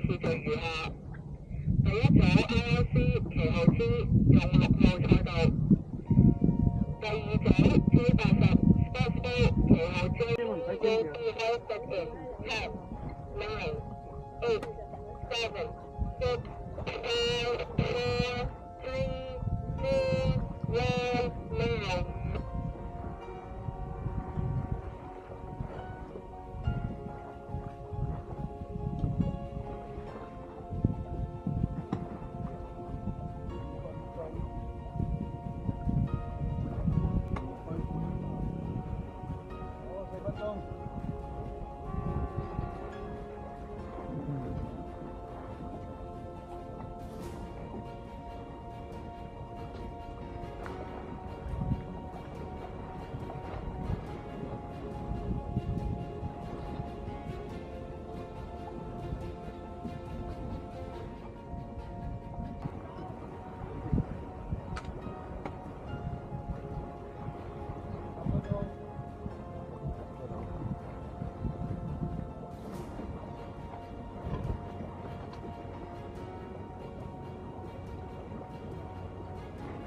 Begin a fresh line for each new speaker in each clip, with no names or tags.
次序如下：第一組 IOC 其後之用6號賽道，第二組 J80 Sportsboat 其後之will be hosted in 10, 9, 8, 7, 6, 5, 4, 3, 2, 1, now。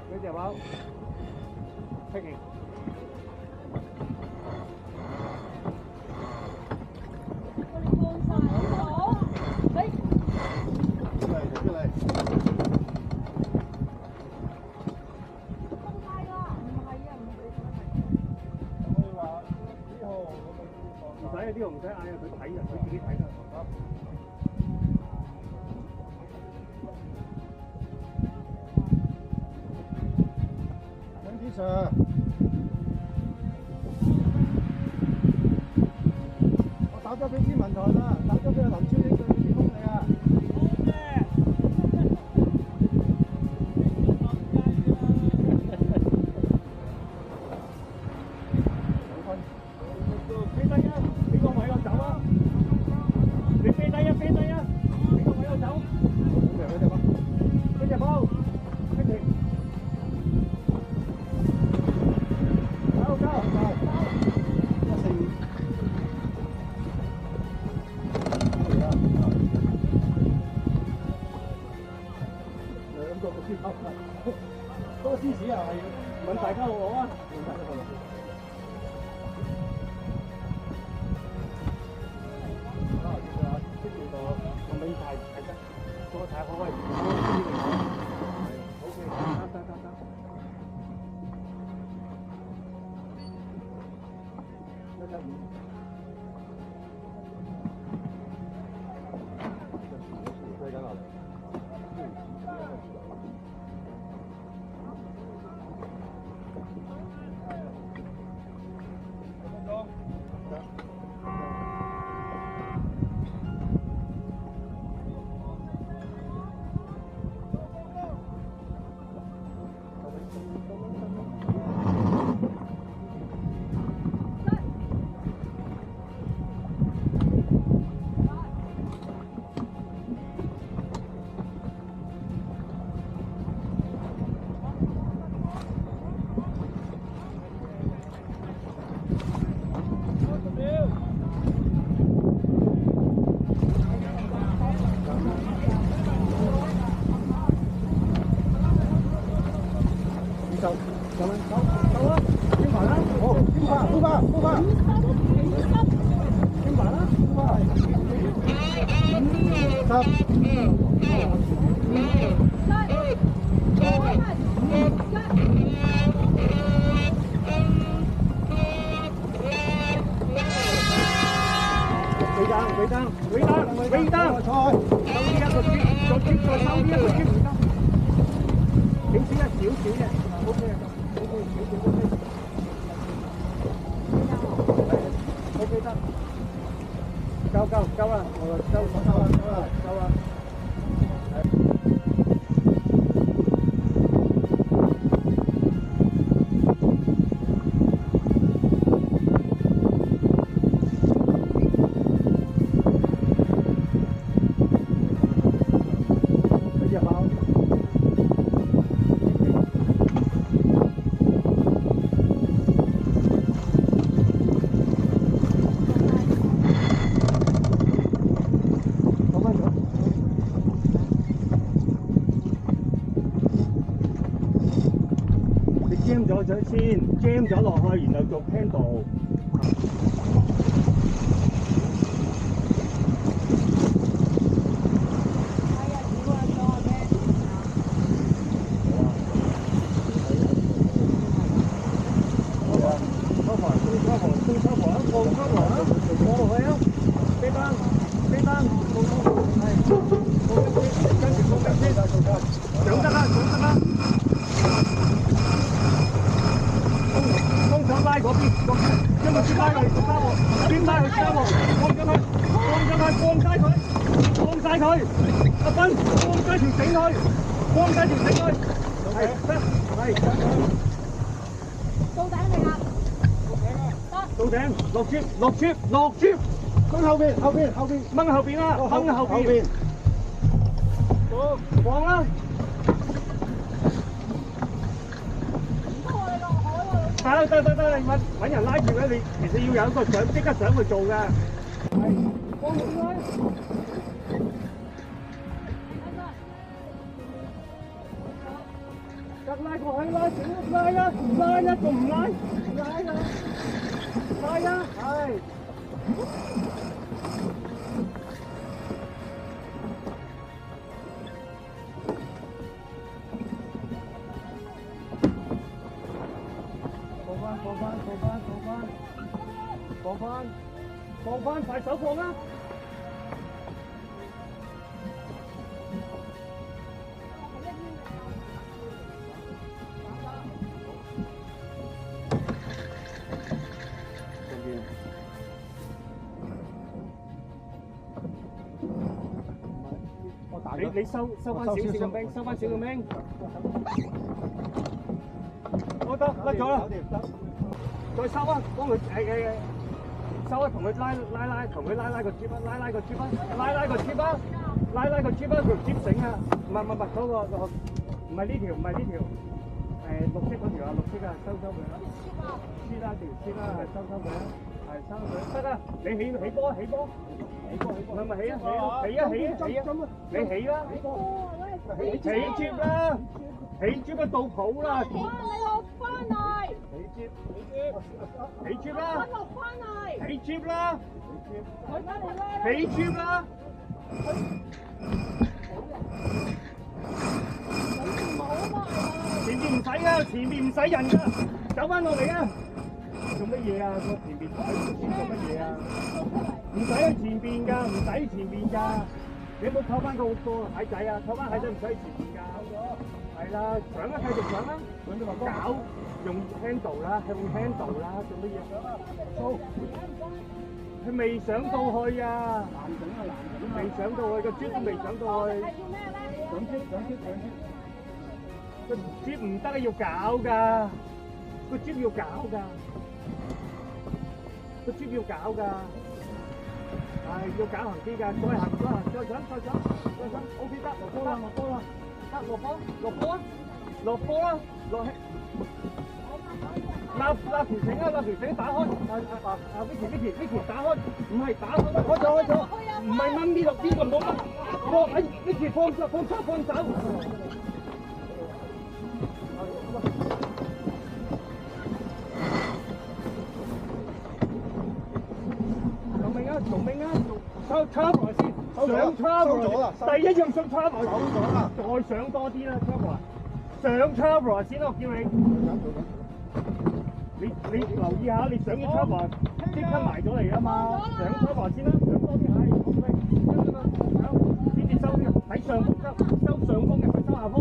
呢隻包，picking。出嚟。放開啦，唔係啊，唔俾佢睇。可以話呢號唔使啊，呢號唔使嗌啊，佢睇啊，佢自己睇㗎。Sir， 我打咗俾天文台啦，打咗俾林超英對面風你啊。飛低啊！俾個位我走啊！你飛低啊！飛低啊！俾個位我走。嗰隻包，飛停。嗰個獅子啊，係問大家攞啊！我未睇得，多睇開，好嘅，得。走啊！天華啦，好，天華，天華啦，尾單，收呢一個圈，再收呢一個圈唔得，幾少一少少啫 ，OK 啊。OK 得，夠啦，夠啦。咗先，jam 咗落去，然後做 handle。落接，掹後邊，掹後邊啦，掹後邊，好，放啦。得，揾人拉住咧，你其實要有一個想即刻想去做㗎。係，放落去。得拉過去啦，拉啦，仲唔拉？拉呀，係。放翻，快手放啦！你收翻少少嘅兵，收翻少個兵。好得，甩咗啦。再收啊，幫佢收啊，同佢拉，同佢拉個接啊，拉個接啊，拉個接啊，條接繩啊，唔係嗰個，唔係呢條，綠色嗰條啊，收佢啦，黐啦，係收佢啦，係收佢，得啦，你起波，咪起啊，你起啦，起接啦，起接個到譜啦。你落翻嚟。起接啦！落翻嚟！起接啦！起接啦！前面唔使啊，前面唔使人噶，走翻落嚟啊！做乜嘢啊？個前面做乜嘢啊？唔使去前邊噶，唔使前面噶。你有冇扣翻個蟹仔啊？扣翻蟹仔唔使前面噶。係啦，上啦，繼續上啦，搞用 handle 啦，用 handle 啦，做乜嘢？好，佢未上到去啊！未上到去，個珠都未上到去。上個珠唔得啊，要搞㗎，個珠要搞㗎，係要搞行啲㗎，再上，OK 得，落波啦。落波啦，拉條繩打開，Vicky 打開，唔係打開，開咗，唔係掹呢度邊個唔好掹，Vicky 放手。做命啊！抽台先，上抽台，第一樣上抽台，再上多啲啦，抽台，上抽台先，我叫你。你留意下，你上咗抽台，即刻埋咗嚟啊嘛，上抽台先啦，上多啲係，先至收啲，喺上風收上風嘅，收下風。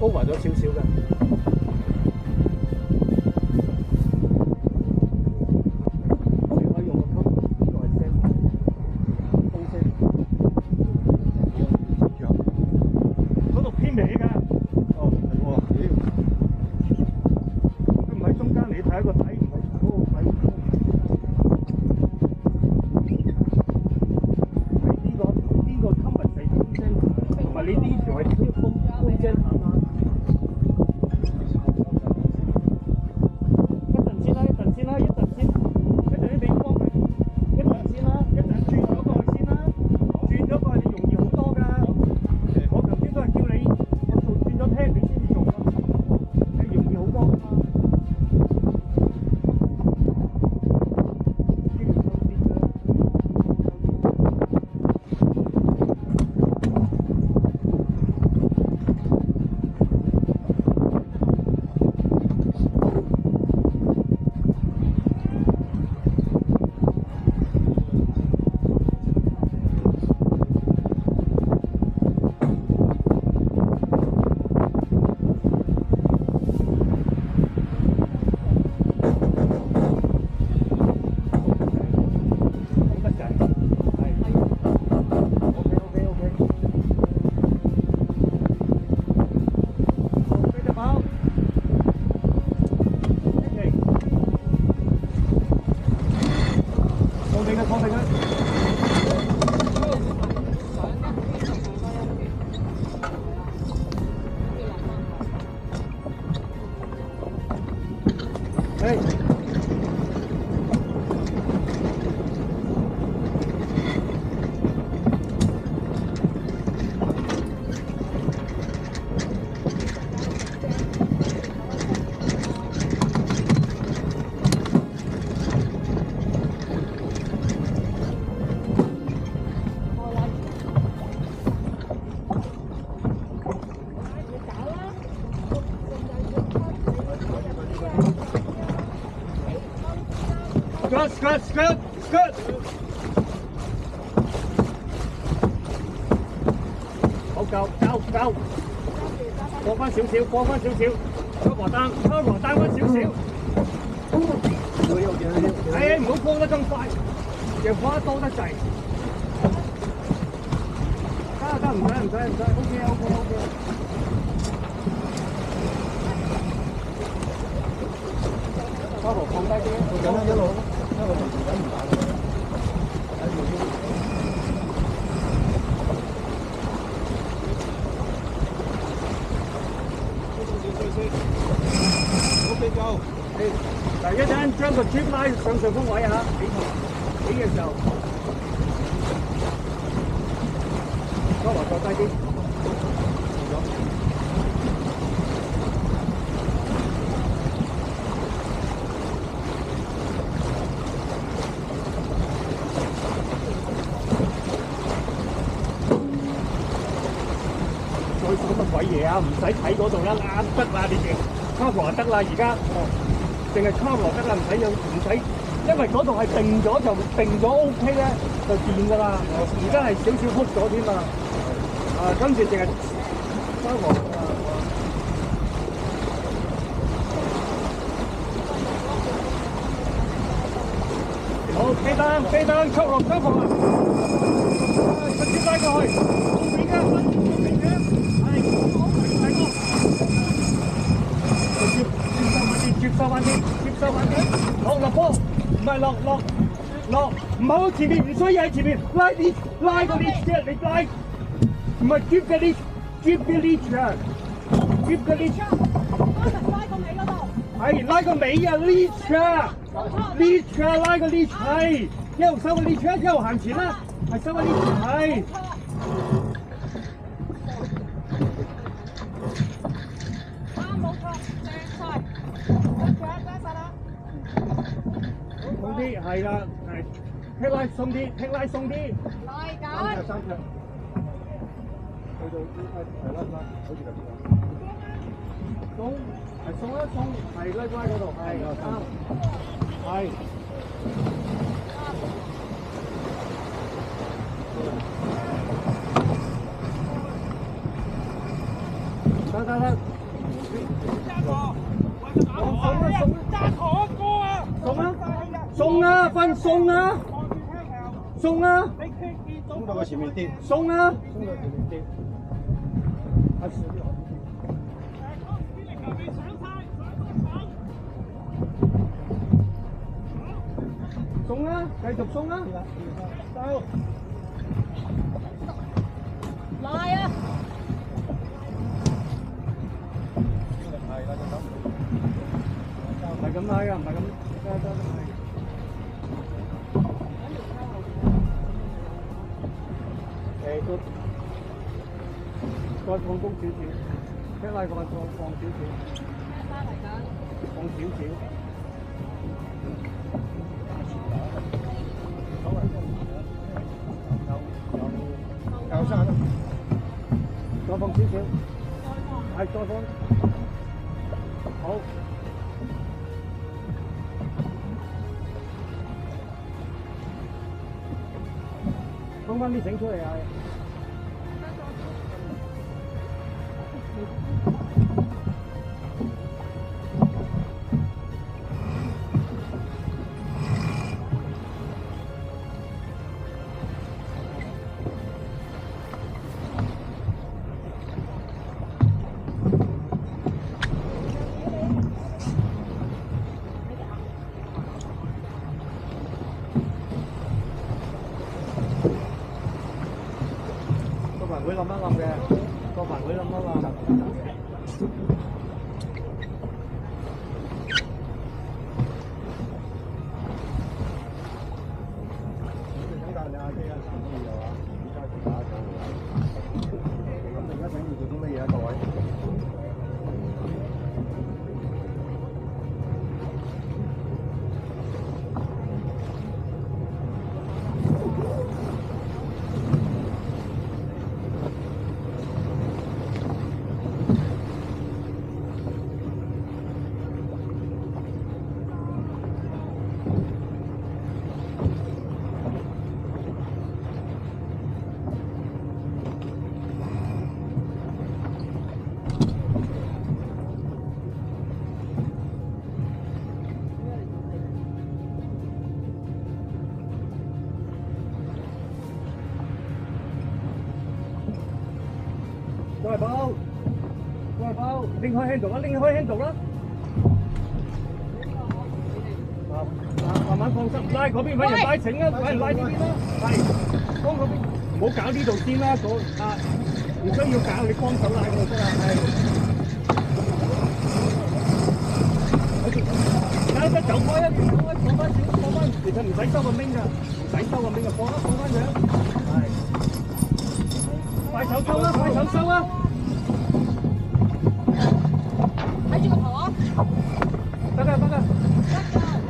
over 咗少少嘅。你可以用個級呢個係聲，高聲。嗰度偏歪㗎。哦，係喎，佢唔喺中間，你睇個底，唔係嗰個底。係呢個 compass 係高聲，同埋你呢條係高聲行啊。一陣先啦，一陣先啦，一陣先俾光佢，一陣先啦，一陣轉咗過去先啦，轉咗過去你容易好多㗎。我頭先都係叫你，我做轉咗聽你先至做㗎，係容易好多㗎嘛。Skirt. 好夠，過翻少少，cover down 翻少少。唔好過得咁快，又過得多得滯。得，唔使 ，OK。cover 放低啲，一路同時緊唔打嘅。OK 夠。嗱，一陣將個 tube 拉上上風位嚇，起嘅時候，cover 放低啲。鬼嘢啊！唔使睇嗰度啦，啱得啦，你哋 cover 得啦，而家淨係 cover 得啦，唔使，因為嗰度係定咗就定咗 OK 咧，就掂噶啦。而家係少少撲咗添啊！跟住淨係 cover 好，飛單，速落 cover， 直接拉過去，接收翻啲，落波，唔係落，唔好前面，唔需要喺前面，拉個 lead 啫，你拉，唔係 drip 嘅 lead 啊 ，drip 嘅 lead，
拉個尾嗰度，
係拉個尾啊 lead 啊，拉個 lead 係，一路收個 lead 一路行前啦，係收個 lead 係。係啦，聽拉鬆啲，拉緊。三腳，去到係拉，好似咁。鬆，係拉嗰度，係啱，係。得。送啊，分送啊，送啊，
送到佢前面啲，
送啊，
送到前面啲。
送啊，繼續送啊，
收。
拉啊！
係啦，就咁。
唔係咁拉㗎，唔係咁，得。誒，再放高少少，聽拉個再放少少，放少少。
教山啦，
再放少少，係再放，好。放翻啲繩出嚟啊！會冧一冧嘅，個帆會冧一冧。
等間你阿姐啊，可以嘅話，而家就打咗㗎。咁而家想要做啲乜嘢啊，各位？過嚟包，拎開 handle 啦，拎開 handle 啦。慢慢放心，拉嗰邊揾人拉繩啦，揾人拉呢邊啦。係，幫嗰邊，唔好搞呢度先啦。唔需要搞，你幫手拉就得啦。係。得走開啊！放翻少，放翻，其實唔使收個มิ้㗎，唔使收個มิ้㗎，放翻佢。係。快手收啦！快手收啦！
睇住個頭啊！
得㗎。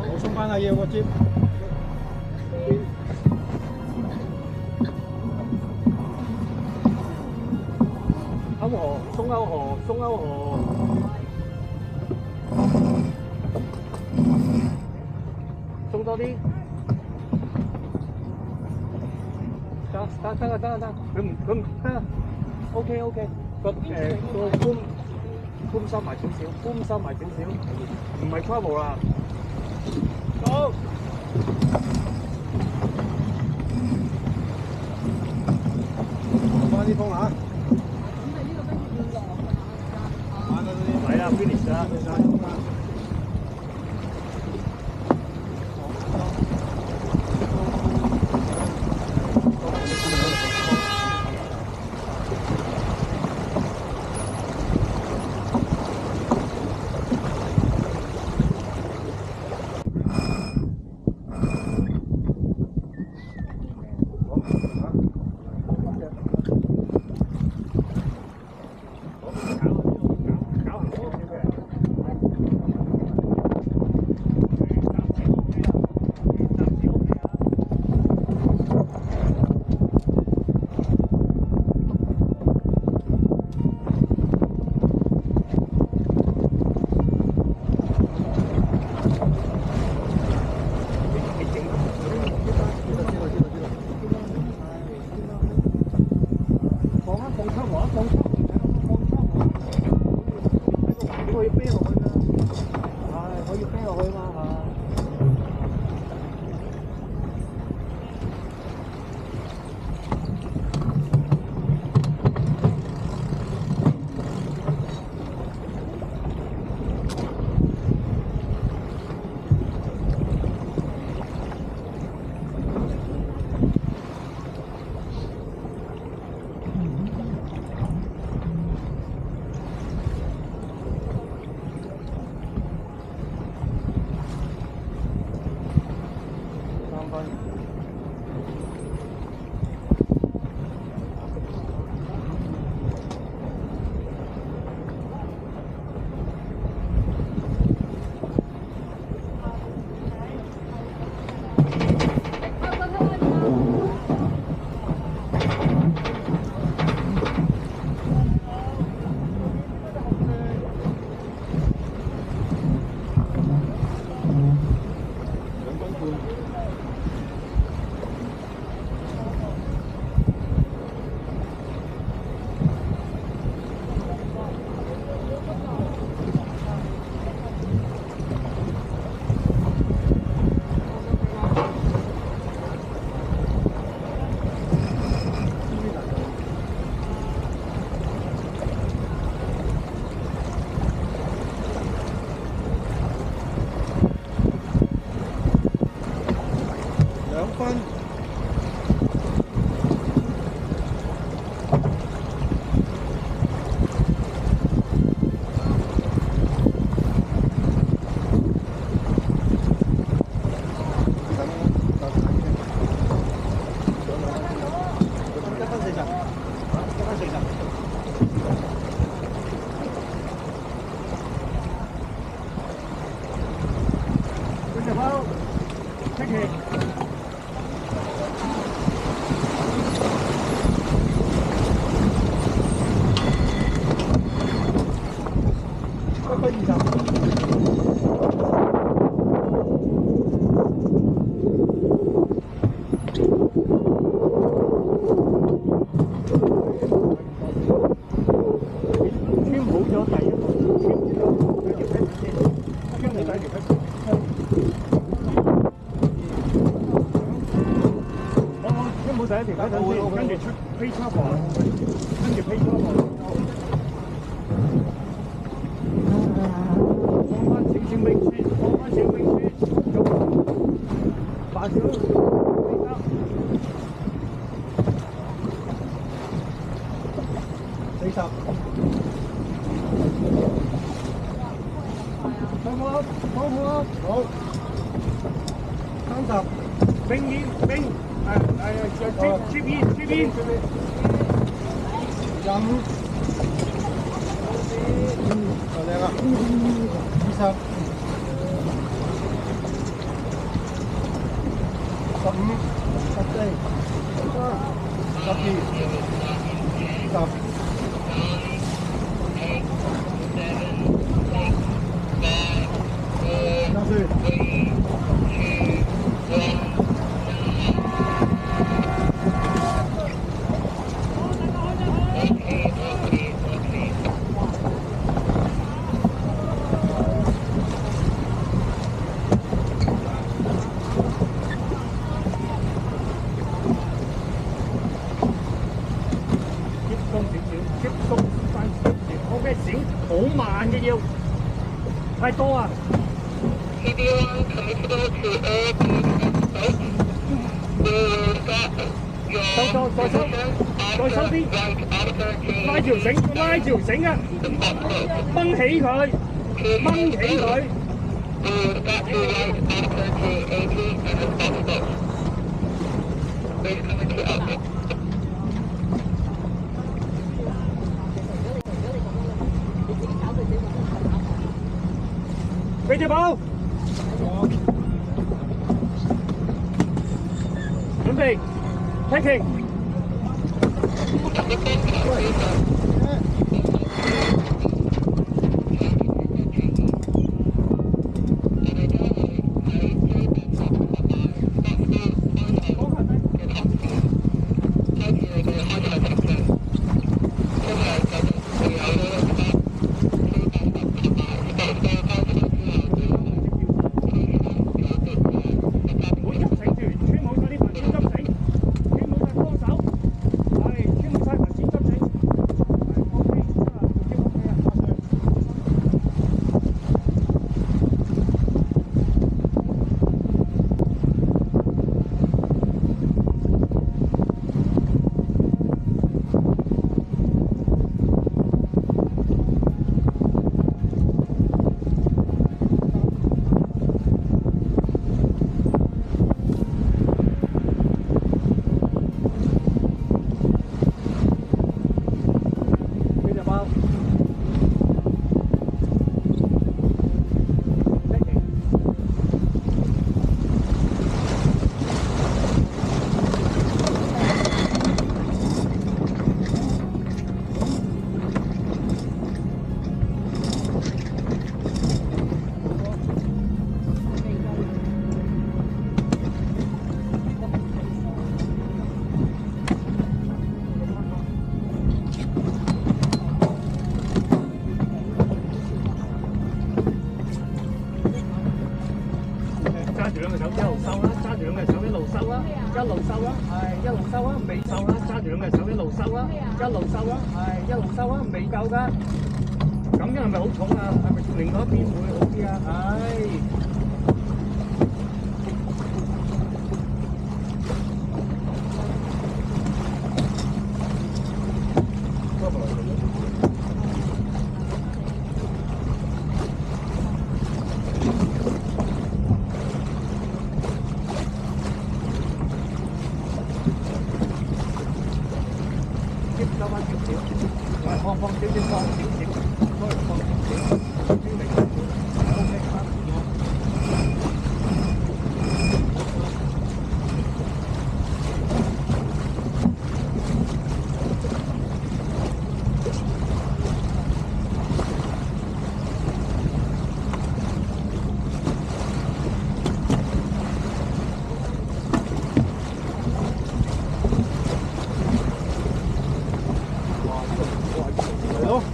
我送翻阿嘢喎，接。
歐河，鬆歐河，鬆歐河。鬆多啲。得，佢唔得 ，OK， 個寬收埋少少，唔係 trouble 啦。好，
放啲風嚇。
係啊 ，finish 啦。我要啤落去嘛，我要啤落去嘛3分。2分。第一條嗰陣先，跟住出飛車房，跟住飛車房，放翻少少冰雪，放翻少冰雪，8小飛車，40，好唔好？好唔好？好，30，冰煙冰。接邊，25，好靚啊，20，15，14，12，好慢嘅要，太多啊！再收啲，拉條繩啊！掹起佢。俾隻寶，準備 ，taking。一路收啊，係一路收啊，未收啦，揸住兩隻手一路收啊，一路收啊，係一路收啊，未夠㗎。咁樣係咪好重啊？係咪另外一邊會好啲啊？係。收翻少少，放少少，放少少，放少少，先嚟少少 ，OK 啦。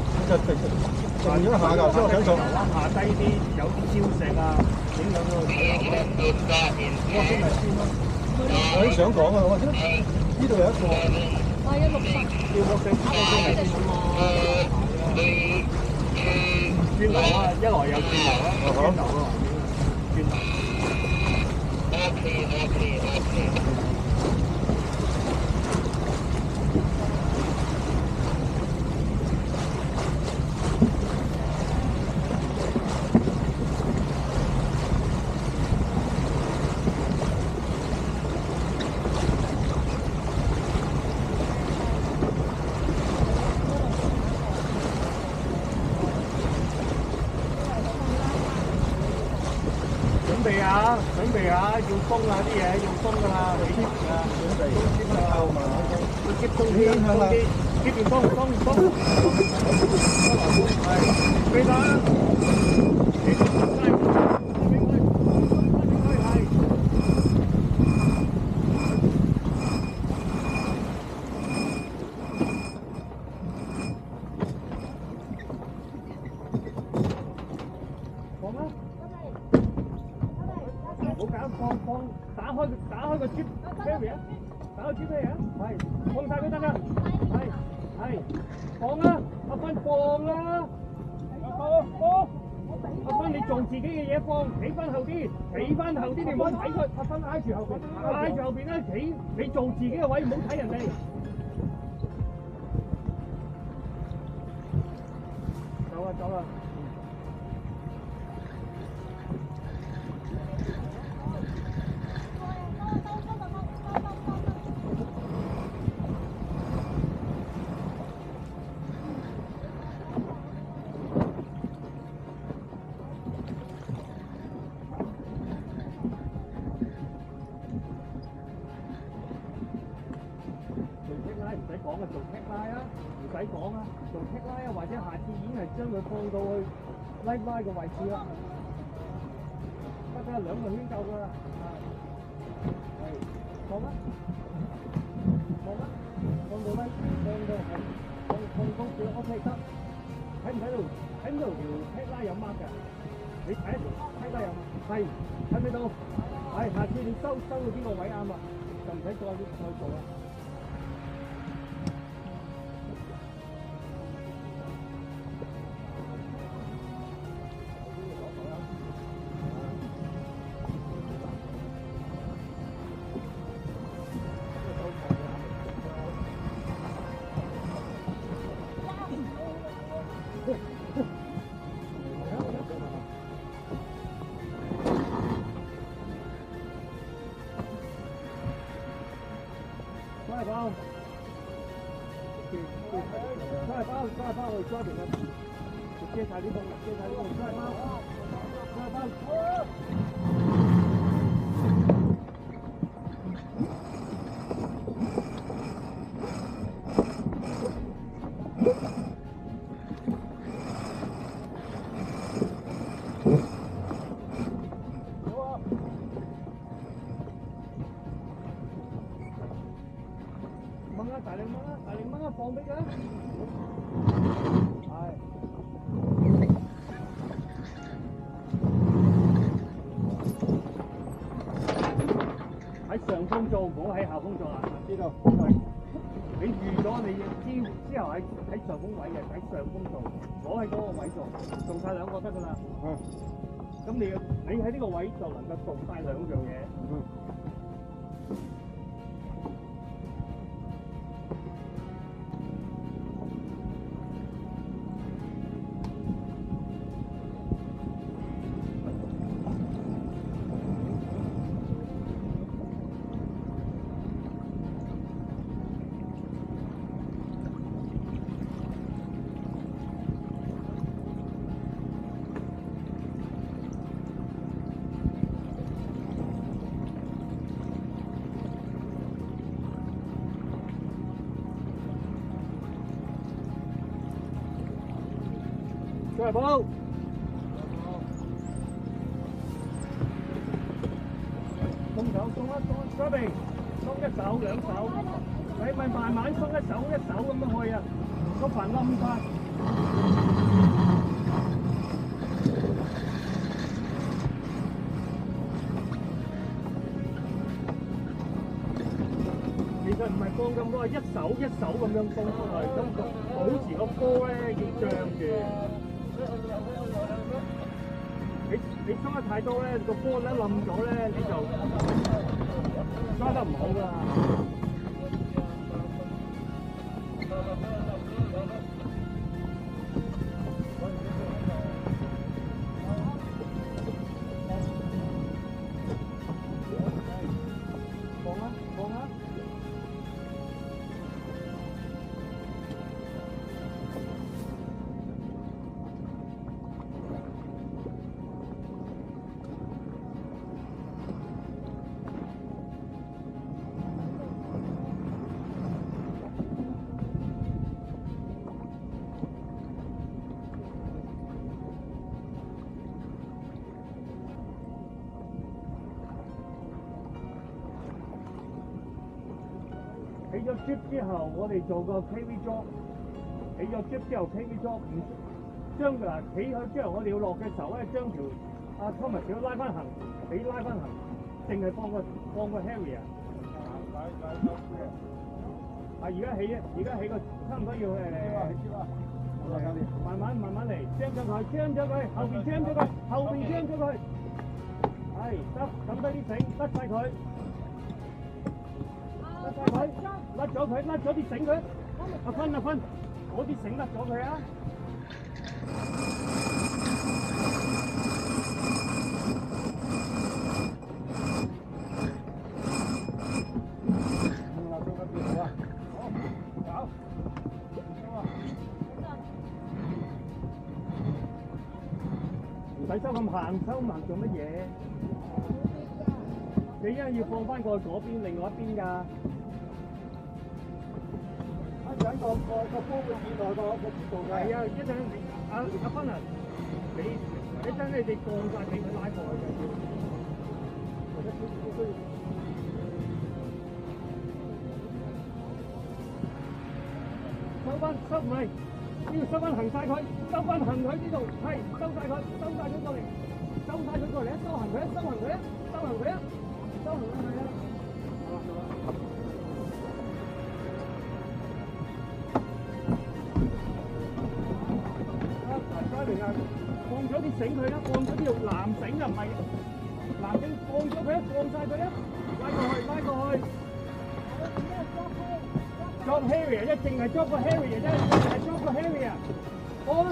靜咗一下㗎，所以我想做。
下低啲有啲礁石啊，影響到我先嚟先咯。
我啲想講啊，我呢度有一個。
係啊，60。
要個正轉流啊，一來又轉流啊，轉流啊，轉流。準備下，要封啊啲嘢，要封㗎啦，你啲啊，準備封啊，要接封啲，接住封，係，記得啊，記住係。放啦！唔好搞，放，打開個 Jeep barrier，打開 Jeep barrier，係，放晒佢得㗎，係，放啦，阿芬放啦，放，阿芬你做自己嘅嘢放，企翻後啲，你唔好睇佢，阿芬挨住後邊啦，你做自己嘅位，唔好睇人哋。走啦。唔使講啊，做 kick 拉啊，唔使講啊，做 kick 拉啊，或者下次已經係將佢放到去拉嘅位置啦。得啦，2個圈夠㗎啦。係，放啦，放到拉，放高少 OK 得。睇唔睇到？睇唔到條 kick 拉有 mark 㗎？你睇一條 kick 拉有 mark， 係睇唔睇到？係，下次你收到邊個位啱啦，就唔使再做啦。抓包，我抓住佢，接晒啲風，抓包。掹啊，大力掹啊，放俾佢。喺上風
做，唔好喺下風做啊！
知道。
你預咗你之後喺上風位嘅，喺上風做，我喺嗰個位做晒兩個得㗎啦。咁你喺呢個位就能夠做晒兩樣嘢。再補，鬆手鬆一鬆邊，鬆一手兩手，你咪慢慢鬆一手咁樣去啊，個帆冧晒。其實唔係放咁多，一手咁樣放出嚟，咁保持個波咧要脹住。你鬆得太多咧，個波一冧咗咧，你就揸得唔好㗎。放啊！起咗 drip 之後，我哋做個 KV drop。起咗 drip 之後 KV drop， 將佢起咗之後，我哋要落嘅時候咧，將條Thomas 要拉翻行，拉翻行，淨係放個 Harry 啊！而家起個差唔多要慢慢嚟，將咗佢，後邊將咗佢，係得，抌低啲繩，甩晒佢。甩咗啲繩佢，阿芬，嗰啲繩甩咗佢啊！唔使收咁行做乜嘢？你一陣要放翻過去嗰邊，另外一邊㗎。
個波會見到個知道嘅。
係啊，一陣阿芬啊，你一陣你降晒俾佢拉過去嘅。收唔係，要收翻行晒佢，收翻行佢呢度，係收晒佢過嚟，收晒佢過嚟，收行佢啊！放咗啲繩佢啦，放咗啲藍繩啊，唔係藍繩，放咗佢啊，放晒佢啊，拉過去。drop Harry 啊，一定係 drop 個 Harry 啊，係 drop 個 Harry 啊，放啊，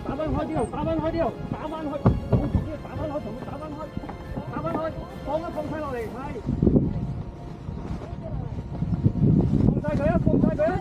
打翻開呢度，打翻開，好重要，打翻開，放晒落嚟，係，放晒佢啊，放晒落嚟啊。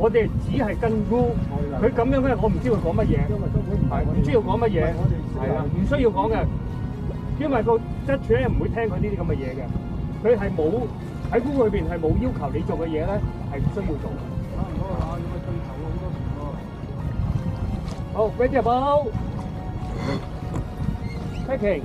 我哋只係跟 rule。佢咁樣咧，我唔知佢講乜嘢，係唔知佢講乜嘢，係啦，唔需要講嘅，因為個質處咧唔會聽佢呢啲咁嘅嘢嘅，佢係冇喺 rule 裏邊係冇要求你做嘅嘢咧，係唔需要做。
差唔多啦，要進頭好多時喎。
好 ，ready 寶 ，packing。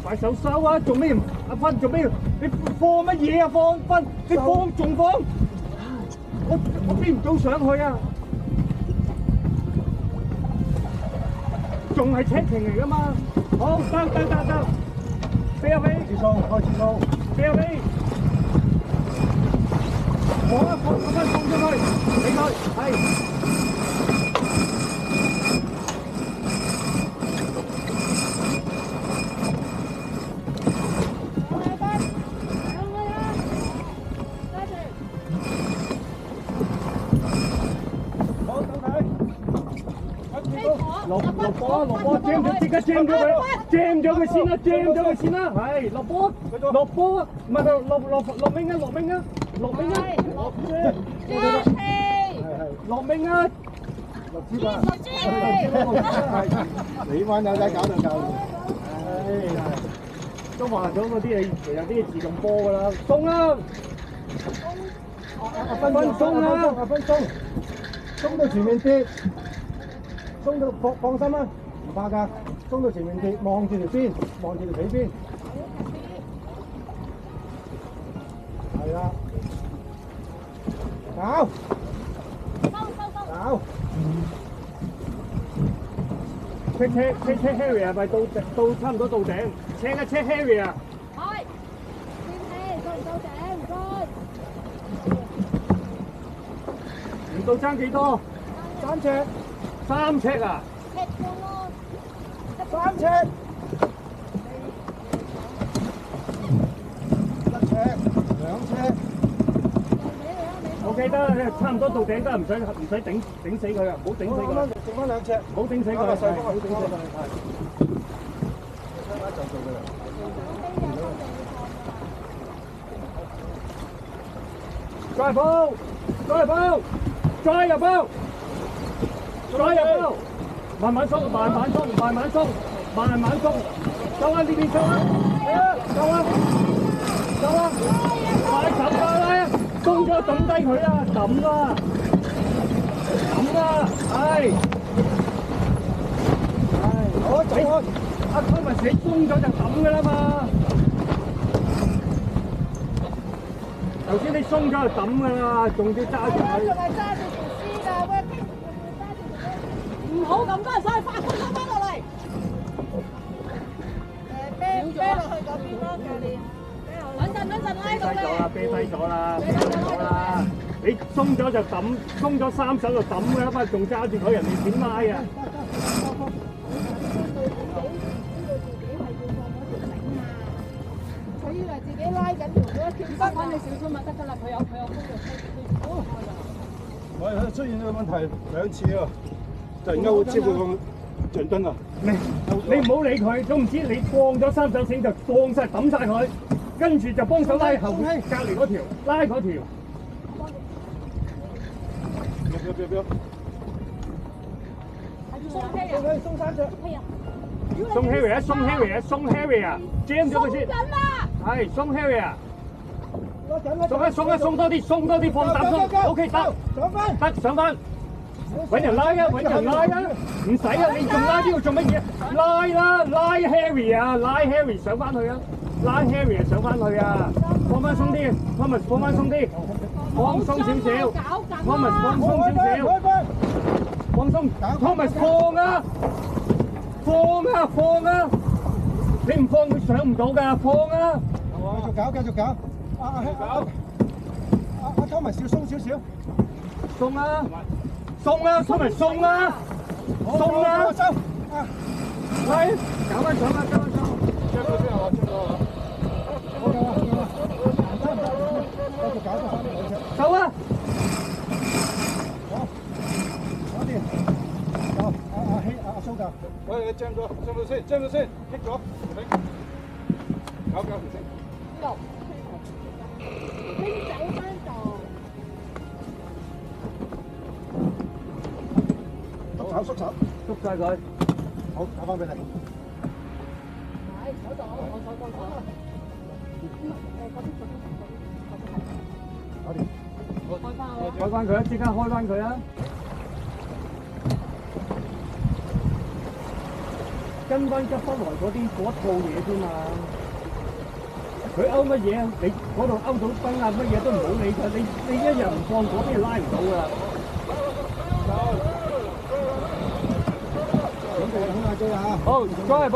快手收啊！做咩？阿芬做咩？你放乜嘢啊？放芬，你放仲放？我飛唔到上去啊！仲係 checking 嚟噶嘛？好，得，飛啊飛！
開始掃，
飛啊飛！放出去，俾佢係。落波 jam 咗，即刻 jam 咗佢先啦，係落波，唔係落命啊，落命啊，落命啊，
落支吧，你班友仔搞到夠，
都話咗嗰啲係有啲自動波㗎啦，鬆啦，
阿芬鬆啦，阿芬鬆到前面跌。鬆到放心啦，唔怕㗎，鬆到前面跌，望住條邊，望住條尾邊，係啦，搞，check
Harry 係咪到差唔多到頂 ？check 一 check Harry 啊！
係，到唔到頂？唔該。
唔到爭幾多
？3尺。
3尺啊
！3尺，1尺，2尺。
OK 得，差唔多到頂得，唔使頂死佢啊！唔好頂死佢。
剩翻2尺，
唔好頂死佢。
唔好頂死佢。
再步，慢慢鬆，收啊呢邊收啊，收啊，快手啦，鬆咗抌低佢啊，抌啦，
好，走開，
阿湯咪死鬆咗就抌㗎啦嘛，頭先你鬆咗就抌㗎啦，仲要揸住佢。
仲係揸住條絲㗎，喂！唔好咁多人上去，快翻落嚟。啤落去嗰邊咯，教練。等陣拉到你。
啤低咗啦，你鬆咗就抌，鬆咗三手就抌嘅嘛，仲揸住佢，人哋點拉啊？
佢以為自己拉緊條嗰一條筋，你小心咪得㗎啦。佢有工作
我係出現呢個問題2次啊，突然間會超過個橡筋啊！
你唔好理佢，總唔知你放咗三手繩就放晒抌晒佢，跟住就幫手拉後隔離嗰條，拉嗰條。
不要！鬆三隻。
鬆 Harry 啊，鬆 Harry 啊，鬆 Harry 啊 ，jam 咗佢先。係鬆 Harry 啊。鬆多啲，放膽鬆 ，OK 得，上翻，揾人拉啊，唔使啊，你仲拉呢個做乜嘢？拉 Harry 啊，拉 Harry 上翻去啊，拉 Harry 上翻去啊，放翻鬆啲 ，Thomas 放翻鬆啲，放鬆少少 ，Thomas 放鬆少少，放鬆 ，Thomas 放啊，你唔放佢上唔到㗎，放啊！
繼續搞。Thomas 少鬆少少，
鬆啊，Thomas 鬆啊，係，搞翻上啊，將佢先啊，走啊！
搞掂，阿蘇教，喂，將咗先，棘咗，搞條繩。縮手，
捉晒佢。
好，打翻俾你。
開翻佢啊！即刻開翻佢啊！跟翻吉芬來嗰套嘢啫嘛。佢勾乜嘢啊？你嗰度勾到燈啊，乜嘢都唔好理佢。你一日唔放嗰邊拉唔到㗎。好，再嚟報。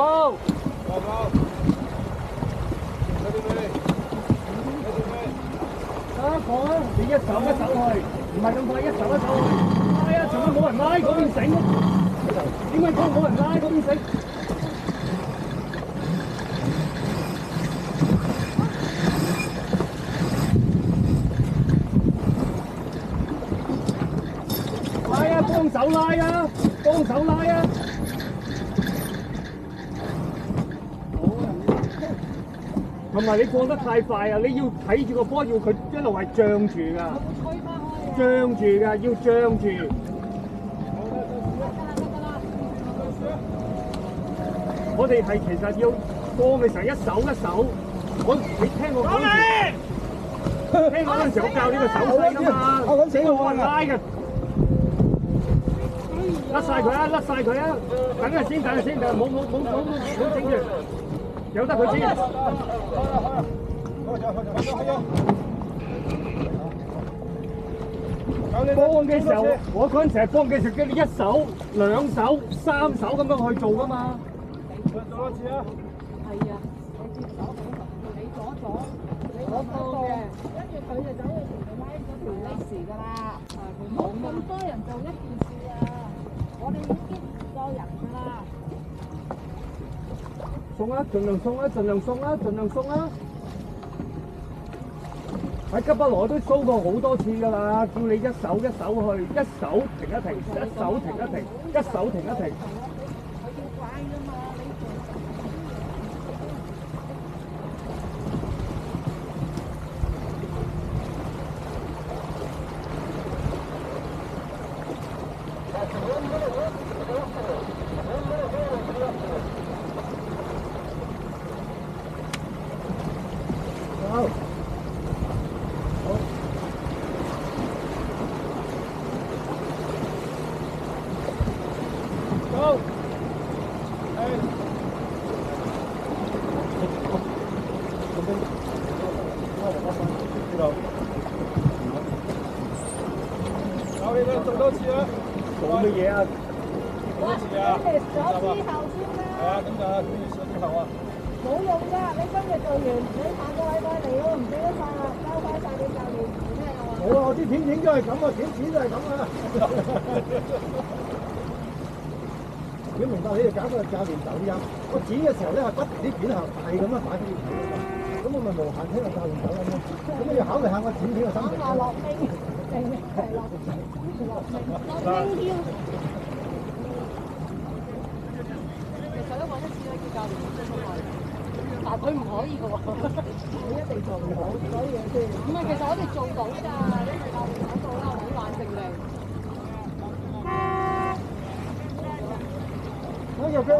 放啊！你一手去，唔係咁快一手去。拉啊！仲有冇人拉嗰邊繩？點解講冇人拉嗰邊繩？拉啊！幫手拉啊！同埋你放得太快啊！你要睇住個波，要佢一路係脹住㗎，脹住㗎，要脹住。我哋係其實要放嘅時候一手，你聽我講住，聽我嗰陣時我教呢個手勢㗎嘛，我拉嘅，甩晒佢啊！等下先，冇整住。由得佢先。放嘅時候，我嗰陣時係放嘅時候，叫你一手、兩手、3手咁樣去做㗎嘛。
做多次啊！
係啊，你接手你左，你左嘅，跟住佢就走去同佢拉嗰條 lace 㗎啦。冇咁多人做一件事啊！我哋已經唔夠人㗎啦。
鬆啊！盡量鬆啊！喺吉不羅都騷過好多次㗎啦，叫你一手去，一手停一停，一手停一停，一手停一停。
佢要快㗎嘛，你
做多次啊！
做乜嘢啊？
做多次啊！
咗之後先啦。
係啊，咁就咗之後啊。
冇用㗎，你今日做完，你下個禮拜嚟我唔記得晒啦，交翻晒俾教練，咩啊？
冇啊！我啲片應該係咁啊，片就係咁啊。如果明白你哋搞個教練走音，我剪嘅時候咧係不停啲片係咁樣擺啲片，咁我咪無限聽個教練走音咯。咁你要考慮下我剪片嘅心情。
落冰，落冰腰。其實咧揾一次咧叫教練真係好耐，但係佢唔可以嘅喎，佢一定做唔到，所以先。唔係，其實我哋做到㗎，因為教練講到啦，好冷靜嚟。
好，有嘅，